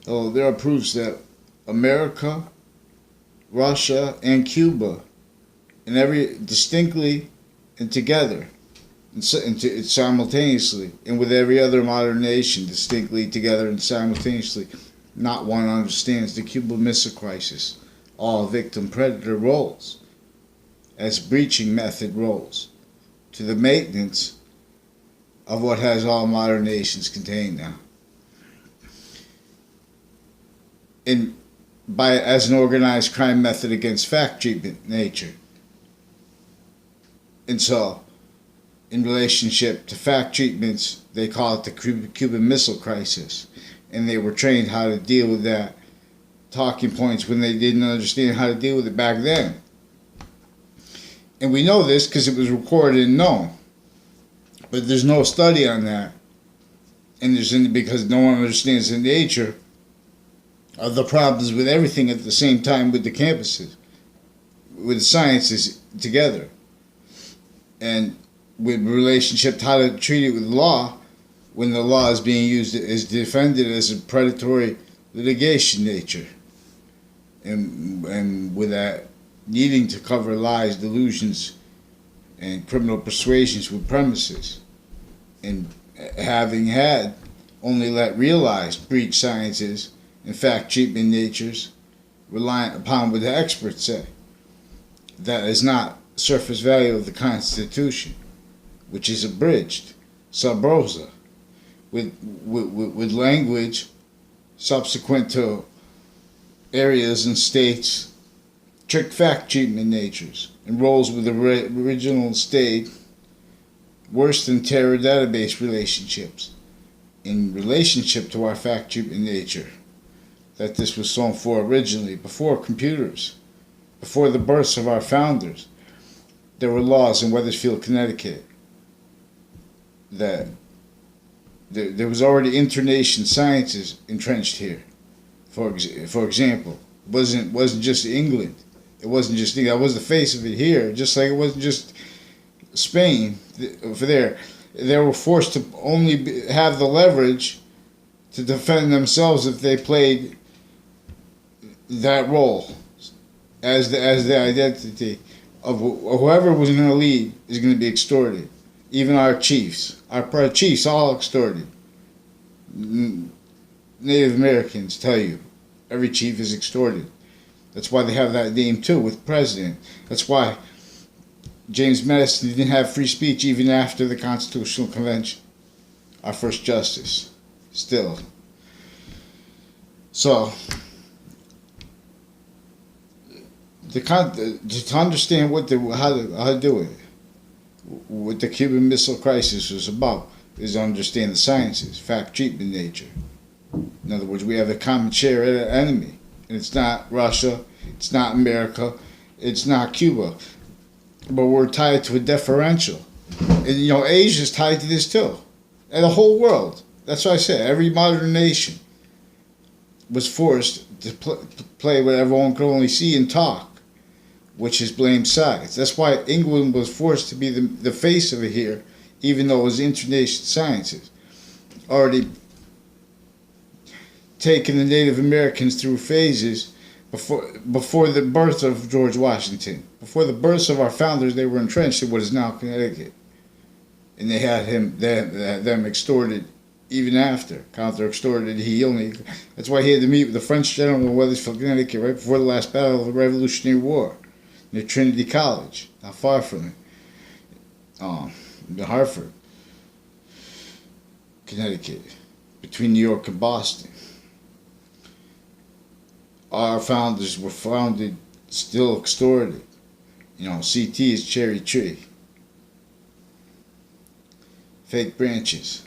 Oh, there are proofs that America, Russia, and Cuba, and every distinctly and together, and simultaneously, and with every other modern nation, distinctly together and simultaneously, not one understands the Cuban Missile Crisis, all victim predator roles, as breaching method roles, to the maintenance of what has all modern nations contained now. In by as an organized crime method against fact treatment nature. And so, in relationship to fact treatments, they call it the Cuban Missile Crisis. And they were trained how to deal with that talking points when they didn't understand how to deal with it back then. And we know this because it was recorded and known. But there's no study on that. And because no one understands the nature of the problems with everything at the same time with the campuses, with the sciences together. And with relationship to how to treat it with law, when the law is being used is defended as a predatory litigation nature. And with that needing to cover lies, delusions, and criminal persuasions with premises. And having had only let realized breach sciences and fact treatment natures reliant upon what the experts say. That is not surface value of the Constitution, which is abridged, sub rosa, with language subsequent to areas and states, trick fact treatment natures, and roles with the original state worse than terror database relationships in relationship to our fact treatment nature that this was sown for originally, before computers, before the births of our founders. There were laws in Wethersfield, Connecticut, that there was already internation sciences entrenched here. For example, it wasn't just England. It wasn't just England. That was the face of it here. Just like it wasn't just Spain over there. They were forced to only have the leverage to defend themselves if they played that role as the identity of whoever was going to lead is going to be extorted. Even our chiefs all extorted. Native Americans tell you every chief is extorted. That's why they have that name too with president. That's why James Madison didn't have free speech even after the Constitutional Convention. Our first justice, still. So, to understand how to do it, what the Cuban Missile Crisis was about, is to understand the sciences, fact treatment nature. In other words, we have a common shared enemy, and it's not Russia, it's not America, it's not Cuba, but we're tied to a differential. And Asia's tied to this too, and the whole world. That's why I said every modern nation was forced to play what everyone could only see and talk, which is blame sides. That's why England was forced to be the face of it here, even though it was international sciences. Already taking the Native Americans through phases before the birth of George Washington. Before the births of our founders, they were entrenched in what is now Connecticut. And they had them extorted even after. Counter-extorted. That's why he had to meet with the French general in Wethersfield, Connecticut, right before the last battle of the Revolutionary War, near Trinity College, not far from it, in Hartford, Connecticut, between New York and Boston. Our founders were founded, still extorted. CT is cherry tree. Fake branches.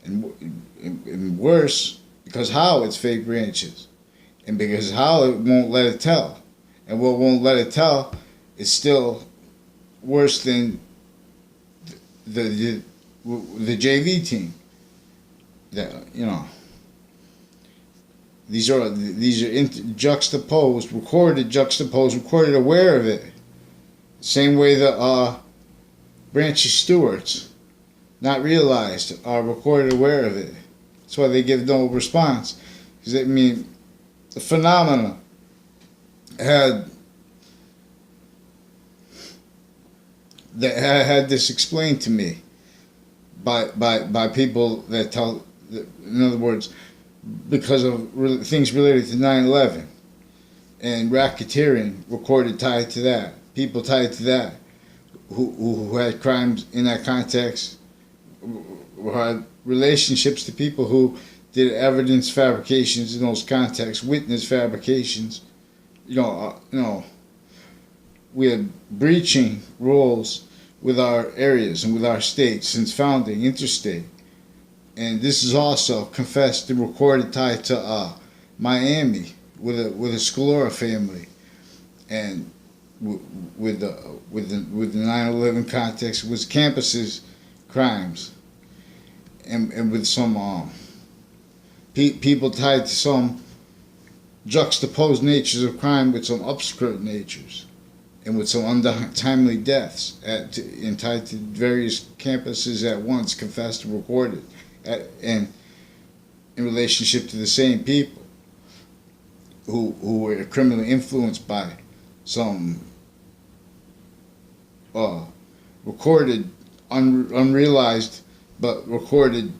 And worse, because how it's fake branches. And because how it won't let it tell. And what won't let it tell is still worse than the JV team. That these are juxtaposed, recorded, aware of it. Same way the Branches Stewarts, not realized, are recorded, aware of it. That's why they give no response. Because, I mean, the phenomena had this explained to me by people that tell, in other words, because of things related to 9/11 and racketeering recorded tied to that, people tied to that who had crimes in that context, who had relationships to people who did evidence fabrications in those contexts, witness fabrications. We had breaching rules with our areas and with our states since founding, interstate. And this is also confessed and recorded tied to Miami with a Scalora family, and with the 9/11 context was campuses crimes, and with some people tied to some juxtaposed natures of crime with some upskirt natures, and with some untimely deaths and tied to various campuses at once, confessed and recorded, and in relationship to the same people who were criminally influenced by some recorded, unrealized, but recorded,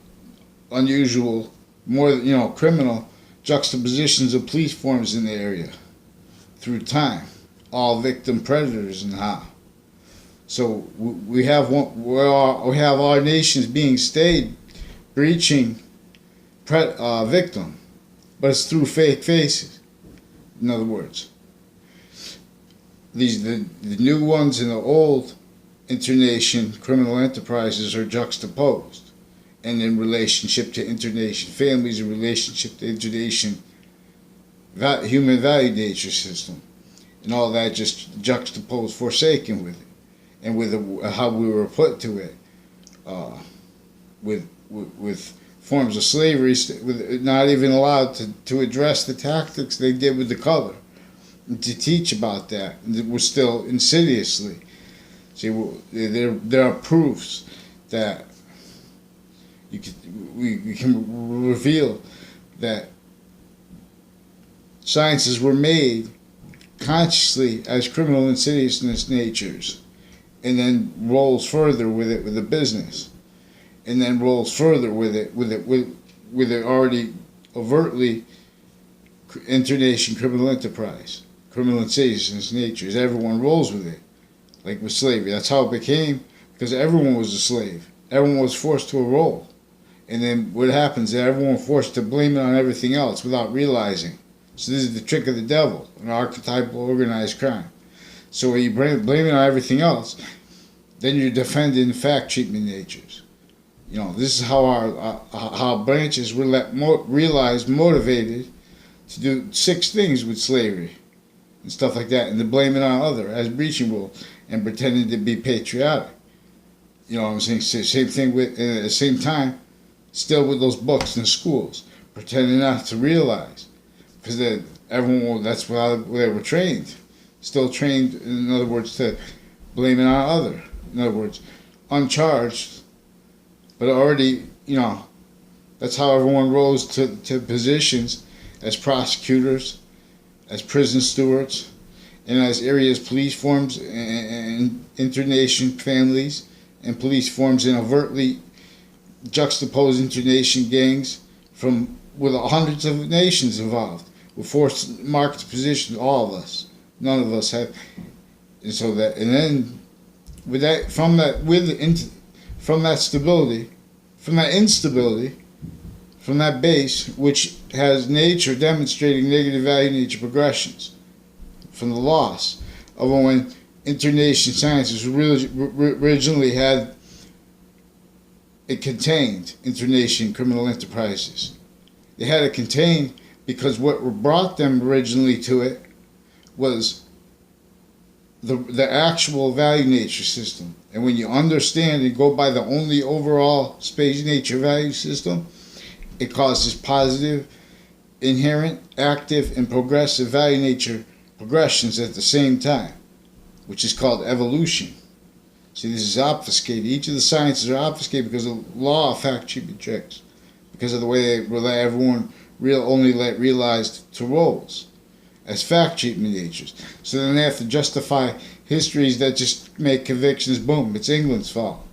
unusual, more criminal juxtapositions of police forms in the area through time, all victim predators and how. So we have our nations being stayed breaching victim, but it's through fake faces. In other words, the new ones and the old internation criminal enterprises are juxtaposed, and in relationship to internation families, in relationship to internation human value nature system, and all that just juxtaposed, forsaken with it, and with how we were put to it, with forms of slavery, with not even allowed to address the tactics they did with the color, and to teach about that, and it was still insidiously. See, there are proofs that we can reveal that sciences were made consciously as criminal insidiousness natures, and then rolls further with it with the business, and then rolls further with it already overtly internation criminal enterprise, criminal insidiousness natures. Everyone rolls with it, like with slavery. That's how it became, because everyone was a slave. Everyone was forced to a role. And then what happens is everyone forced to blame it on everything else without realizing. So this is the trick of the devil, an archetypal organized crime. So when you blame it on everything else, then you're defending fact treatment natures. This is how how branches were realized, motivated to do 6 things with slavery and stuff like that, and to blame it on other as breaching rule and pretending to be patriotic. You know what I'm saying? Same thing with, at the same time, still with those books in schools, pretending not to realize, because that's how they were trained. Still trained, in other words, to blame it on other. In other words, uncharged, but already, that's how everyone rose to positions as prosecutors, as prison stewards, and as areas police forms and internation families and police forms in overtly juxtaposed internation gangs with hundreds of nations involved, with forced marked positions, all of us. None of us have, and so that, and then with that, from that stability, from that instability, from that base, which has nature demonstrating negative value nature progressions, from the loss of when internation sciences originally had it contained internation criminal enterprises. They had it contained because what brought them originally to it was the actual value nature system. And when you understand and go by the only overall space nature value system, it causes positive, inherent, active, and progressive value nature progressions at the same time, which is called evolution. See, this is obfuscated. Each of the sciences are obfuscated because of the law of fact treatment tricks, because of the way everyone only let realized to roles as fact treatment natures. So then they have to justify histories that just make convictions, boom, it's England's fault.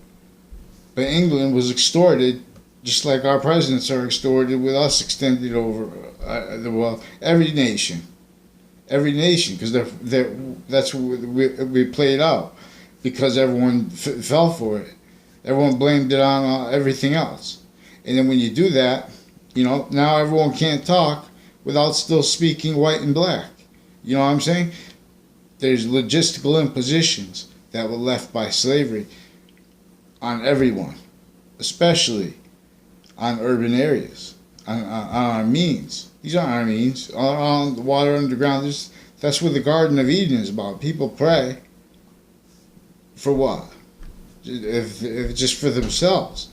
But England was extorted just like our presidents are extorted with us extended over the world. Every nation, because that's what we played out, because everyone fell for it. Everyone blamed it on everything else. And then when you do that, now everyone can't talk without still speaking white and black. You know what I'm saying? There's logistical impositions that were left by slavery on everyone, especially on urban areas, on our means. These aren't our means. On the water underground, that's what the Garden of Eden is about. People pray for what? If just for themselves.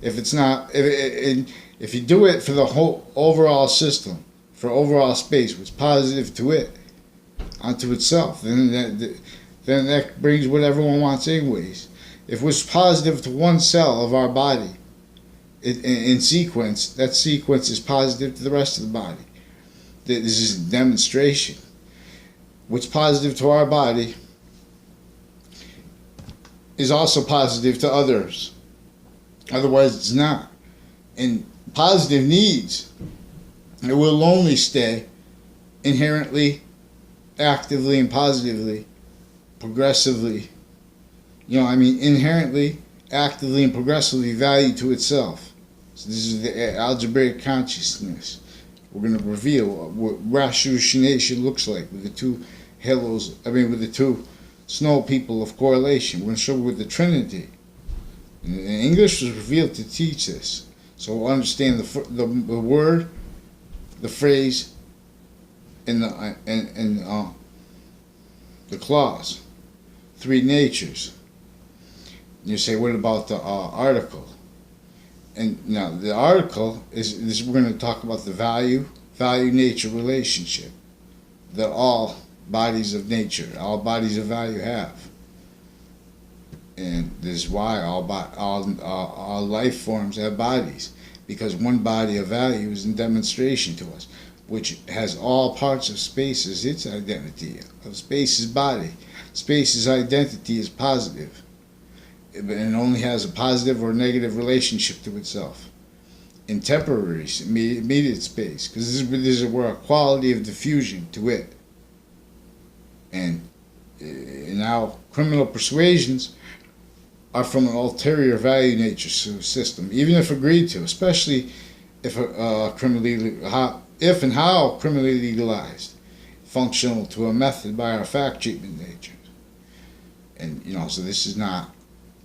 If it's not, if you do it for the whole overall system, for overall space, what's positive to it, onto itself, then that brings what everyone wants anyways. If what's positive to one cell of our body, in sequence, that sequence is positive to the rest of the body. This is a demonstration. What's positive to our body is also positive to others. Otherwise, it's not. And positive needs, it will only stay inherently, actively, and positively, progressively, inherently, actively, and progressively valued to itself. So this is the algebraic consciousness. We're going to reveal what ratiocination looks like with the two with the two snow people of correlation. We're going to show with the Trinity. And English was revealed to teach this. So we'll understand the word, the phrase, and the clause. Three natures. You say, what about the article? And now the article is we're going to talk about the value-nature relationship that all bodies of nature, all bodies of value have. And this is why all life forms have bodies, because one body of value is in demonstration to us, which has all parts of space as its identity, of space's body. Space's identity is positive, and it only has a positive or negative relationship to itself in temporary immediate space, because this is where a quality of diffusion to it. And now criminal persuasions are from an ulterior value nature system, even if agreed to, especially if and how criminally legalized, functional to a method by our fact treatment natures. And so this is not,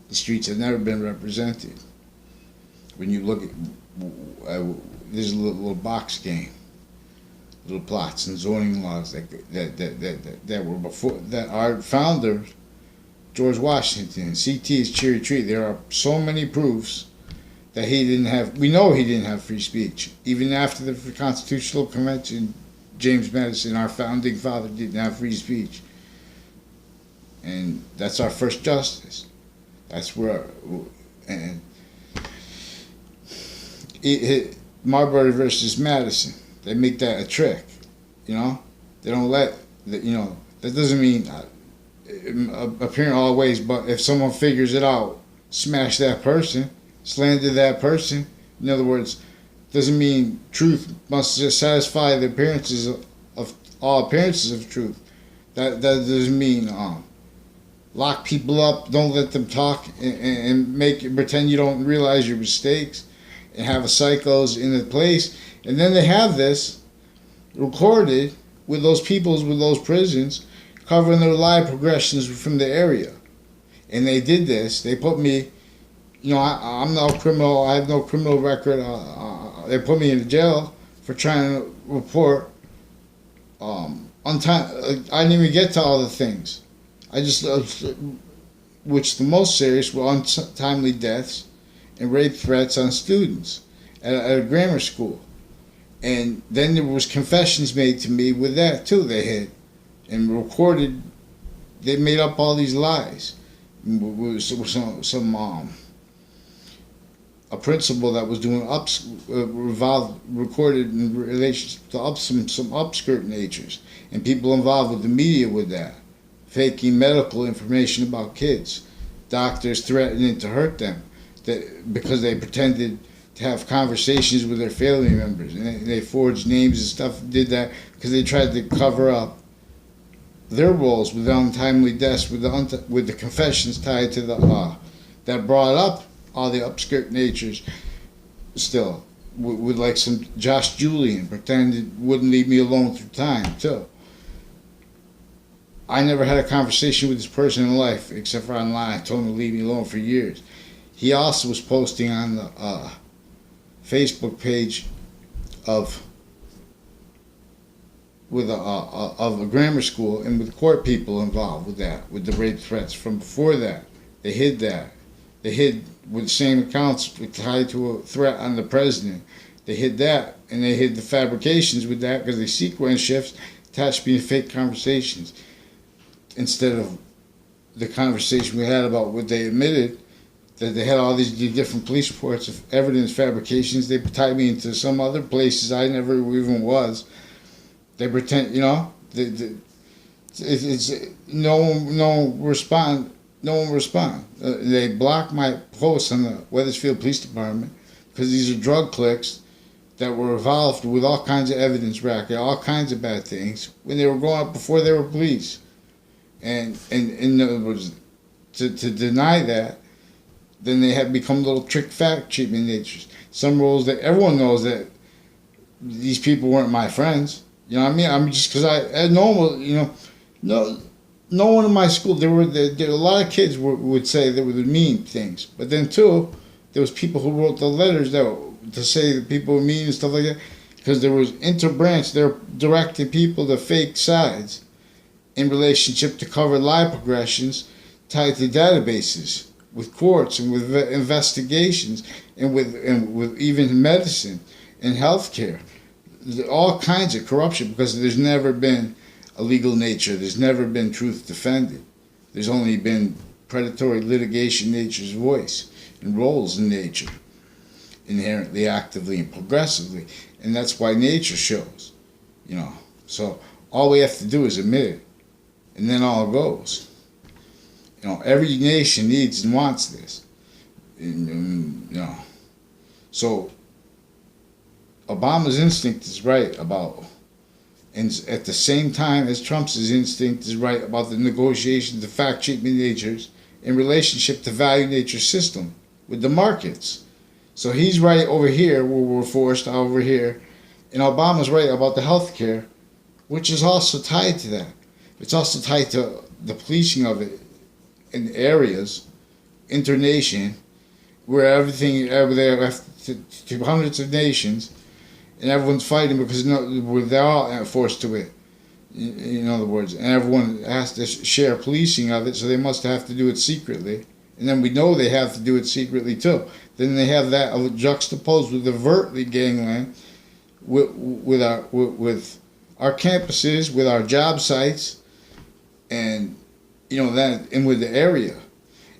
the streets have never been represented. When you look at, there's a little box game, little plots and zoning laws that were before, that our founder, George Washington, CT's Cherry Tree. There are so many proofs that we know he didn't have free speech. Even after the Constitutional Convention, James Madison, our founding father, didn't have free speech. And that's our first justice. That's where, and Marbury versus Madison, they make that a trick, They don't let, that doesn't mean appearing always, but if someone figures it out, smash that person, slander that person. In other words, doesn't mean truth must just satisfy the appearances of all appearances of truth. That doesn't mean lock people up, don't let them talk, and pretend you don't realize your mistakes, and have a psychos in the place. And then they have this recorded with those peoples, with those prisons, covering their live progressions from the area. And they did this. They put me, I'm no criminal. I have no criminal record. They put me in jail for trying to report on time. I didn't even get to all the things. I just, which the most serious were untimely deaths and rape threats on students at a grammar school. And then there was confessions made to me with that too. They had and recorded. They made up all these lies. Some a principal that was doing recorded in relation to some upskirt natures, and people involved with the media with that, faking medical information about kids, doctors threatening to hurt them, because they pretended to have conversations with their family members, and they forged names and stuff. Did that because they tried to cover up their roles with untimely deaths, with the confessions tied to the that brought up all the upskirt natures. Still, with like some Josh Julian pretended wouldn't leave me alone through time too. I never had a conversation with this person in life except for online. I told him to leave me alone for years. He also was posting on the Facebook page of a grammar school, and with court people involved with that, with the rape threats from before that. They hid that. They hid with the same accounts tied to a threat on the president. They hid that, and they hid the fabrications with that because they sequence shifts attached being fake conversations instead of the conversation we had about what they admitted, that they had all these different police reports of evidence fabrications. They tied me into some other places I never even was. They pretend, it's no one respond. They blocked my posts on the Wethersfield Police Department because these are drug cliques that were involved with all kinds of evidence racket, all kinds of bad things when they were going up before they were police. And in other words, to deny that, then they have become little trick fact treatment natures. Some rules that everyone knows that these people weren't my friends. You know what I mean? I'm just because I normal, no one in my school. There were a lot of kids would say they would mean things, but then too, there was people who wrote the letters to say that people were mean and stuff like that, because there was interbranch. They're directing people to fake sides in relationship to cover lie progressions tied to databases with courts and with investigations and with even medicine and healthcare. All kinds of corruption, because there's never been a legal nature. There's never been truth defended. There's only been predatory litigation nature's voice and roles in nature, inherently, actively, and progressively. And that's why nature shows, So all we have to do is admit it, and then all goes. Every nation needs and wants this. So Obama's instinct is right about, and at the same time as Trump's instinct is right about the negotiations, the fact treatment natures in relationship to value nature system with the markets. So he's right over here where we're forced over here, and Obama's right about the healthcare, which is also tied to that. It's also tied to the policing of it in areas, internation, where everything over there to hundreds of nations. And everyone's fighting because they're all forced to it. In other words, and everyone has to share policing of it, so they must have to do it secretly. And then we know they have to do it secretly too. Then they have that juxtaposed with overtly gangland, with our campuses, with our job sites, and that, and with the area,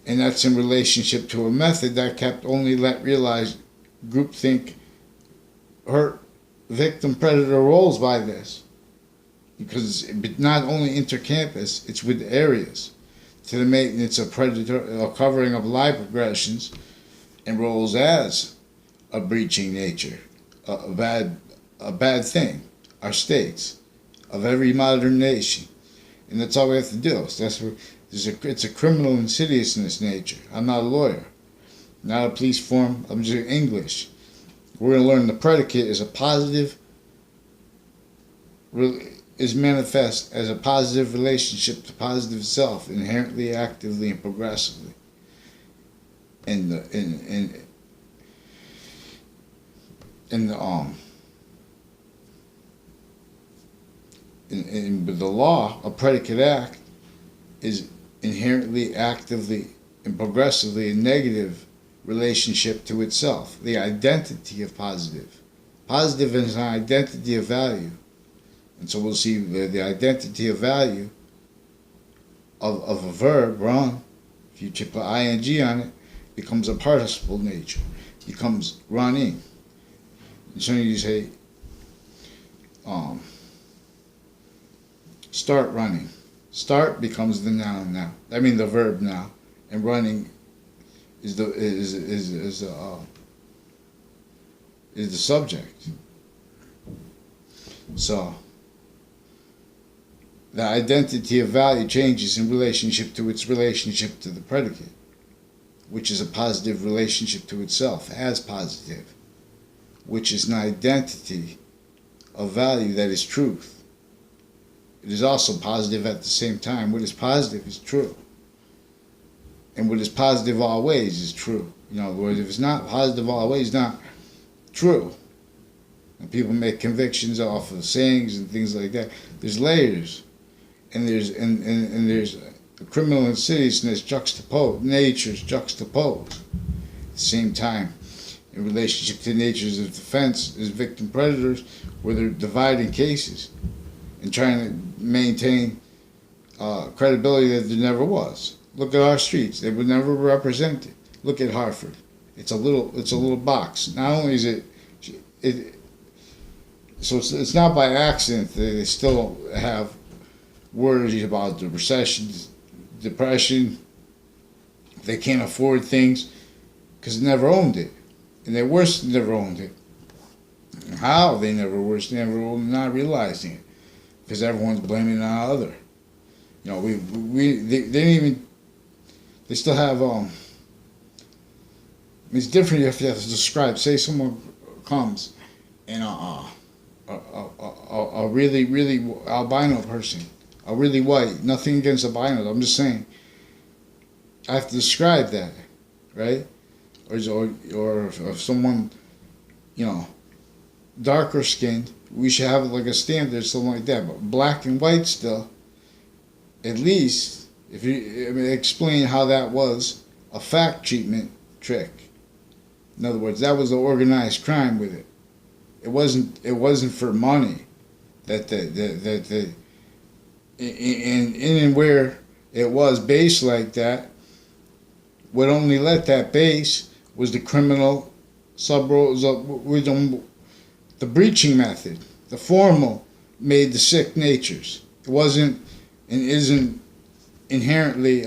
and that's in relationship to a method that kept only let realize groupthink hurt victim predator roles by this, because it's not only intercampus, it's with areas to the maintenance of a covering of lie progressions and roles as a breaching nature, a bad thing, our states of every modern nation, and that's all we have to do. So it's a criminal insidiousness nature. I'm not a lawyer, not a police form. I'm just English. We're going to learn the predicate is a positive, is manifest as a positive relationship to positive self, inherently, actively, and progressively. And with the law, a predicate act is inherently, actively, and progressively a negative relationship to itself, the identity of positive. Positive is an identity of value. And so we'll see the identity of value of a verb, run, if you put ing on it, becomes a participle nature. He comes running. And so you say, start running. Start becomes the noun now. I mean the verb now, and running is the subject. So the identity of value changes in relationship to its relationship to the predicate, which is a positive relationship to itself as positive, which is an identity of value that is truth. It is also positive at the same time. What is positive is true. And what is positive always is true. In other words, if it's not positive always, it's not true. And people make convictions off of sayings and things like that. There's layers. And there's criminal insidiousness juxtaposed, natures juxtaposed. At the same time, in relationship to natures of defense as victim predators, where they're dividing cases and trying to maintain credibility that there never was. Look at our streets; they were never represented. Look at Hartford; it's a little box. Not only is it so it's not by accident that they still have worries about the recession, depression. They can't afford things because they never owned it, and their worst never owned it. How they never worse, they never owned, not realizing it, because everyone's blaming it on other. You know, they didn't even. They still have it's different if you have to describe. Say someone comes and a really albino person, a really white. Nothing against albinos. I'm just saying. I have to describe that, right? Or if someone, you know, darker skinned, we should have like a standard, something like that. But black and white still, at least, if you explain how that was a fact treatment trick. In other words, that was an organized crime with it. It wasn't for money. And where it was based like that, what only let that base was the criminal the breaching method. The formal made the sick natures. It wasn't and isn't inherently,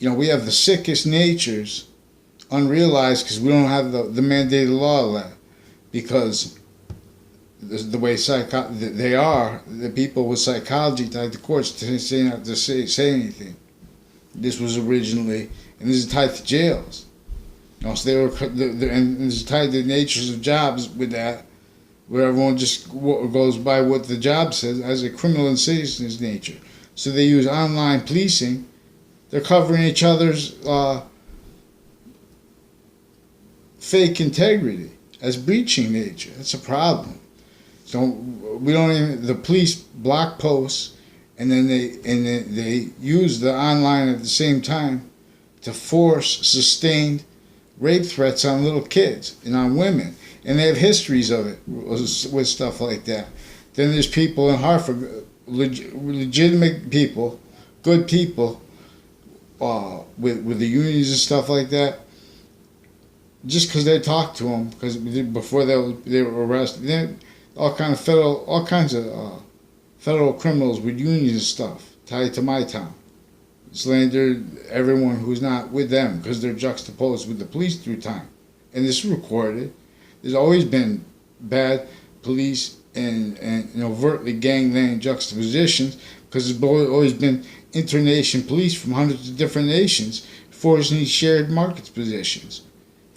we have the sickest natures unrealized because we don't have the mandated law left. Because the way they are, the people with psychology tied to courts to say not to say anything. This was originally, and this is tied to jails. So they were, and it's tied to the natures of jobs with that, where everyone just goes by what the job says as a criminal insidiousness nature. So they use online policing. They're covering each other's fake integrity as breaching nature. That's a problem. So we don't even, the police block posts, and then they use the online at the same time to force sustained rape threats on little kids and on women, and they have histories of it with stuff like that. Then there's people in Hartford, legitimate people, good people, with the unions and stuff like that. Just because they talked to them, because before they were arrested, all kinds of federal criminals with unions and stuff tied to my town. Slandered everyone who's not with them because they're juxtaposed with the police through time. And this is recorded. There's always been bad police and overtly gangland juxtapositions because there's always been internation police from hundreds of different nations forcing shared markets positions.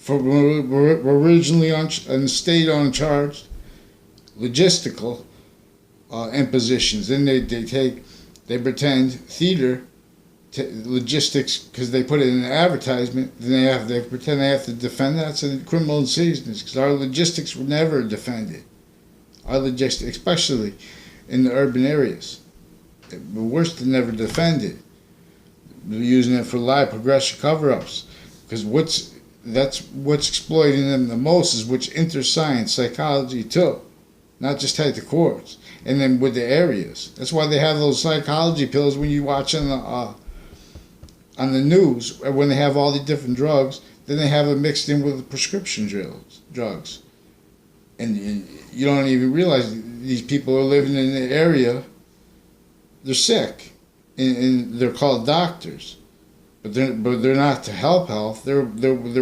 Were originally and stayed uncharged logistical impositions. Then they pretend theater logistics because they put it in an advertisement. Then they pretend they have to defend that. That's a criminal insidiousness because our logistics were never defended. Our logistics, especially in the urban areas, were worse than never defended. They're using it for lie, progression, cover-ups because that's what's exploiting them the most is which enters science, psychology too, not just tied to courts. And then with the areas, that's why they have those psychology pills when you watch on the news when they have all the different drugs. then they have it mixed in with prescription drugs. And you don't even realize these people are living in the area, they're sick, and they're called doctors. But they're not to help health. They're with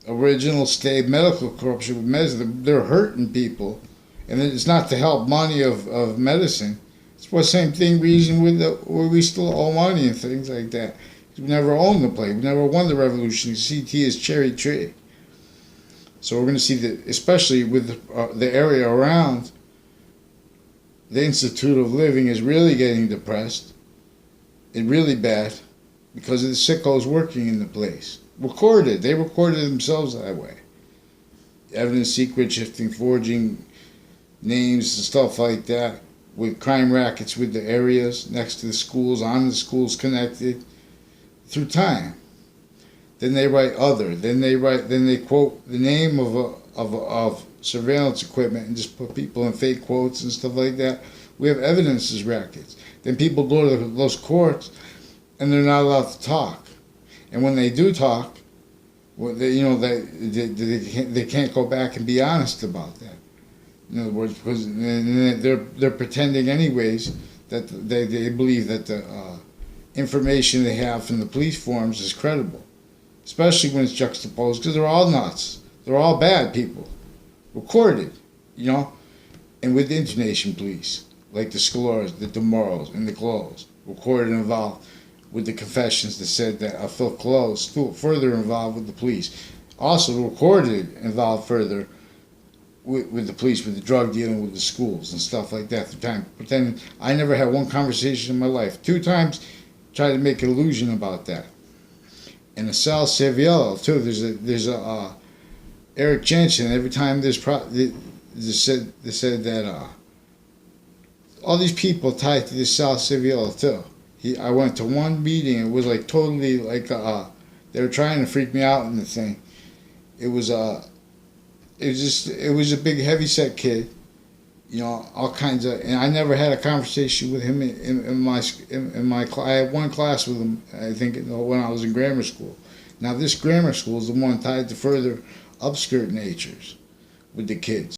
original state medical corruption with medicine. They're hurting people, and it's not to help money of medicine. It's the same reason where we still owe money and things like that. We never owned the place. We never won the revolution. CT is cherry tree. So we're going to see that, especially with the area around, the Institute of Living is really getting depressed. It's really bad because of the sickos working in the place. They recorded themselves that way. Evidence, secret shifting, forging names and stuff like that, with crime rackets with the areas next to the schools, on the schools connected, through time. Then they write then they quote the name of surveillance equipment and just put people in fake quotes and stuff like that. We have evidence as rackets. Then people go to those courts and they're not allowed to talk. And when they do talk, well, they can't go back and be honest about that. In other words, because they're pretending anyways that they believe that the information they have from the police forms is credible, especially when it's juxtaposed, because they're all nuts. They're all bad people, recorded, and with the intonation police, like the Scalors, the DeMoros, and the Close, recorded and involved with the confessions that said that Phil Close still further involved with the police. Also recorded involved further with the police, with the drug dealing with the schools and stuff like that. At the time, pretending I never had one conversation in my life. 2 times tried to make an illusion about that. And the Sal Cerviello too. There's a Eric Jensen. Every time they said that all these people tied to this Sal Cerviello too. I went to one meeting. It was like totally like they were trying to freak me out in the thing. It was a big heavyset kid, all kinds of. And I never had a conversation with him in my class. I had one class with him, I think, when I was in grammar school. Now this grammar school is the one tied to further upskirt natures with the kids.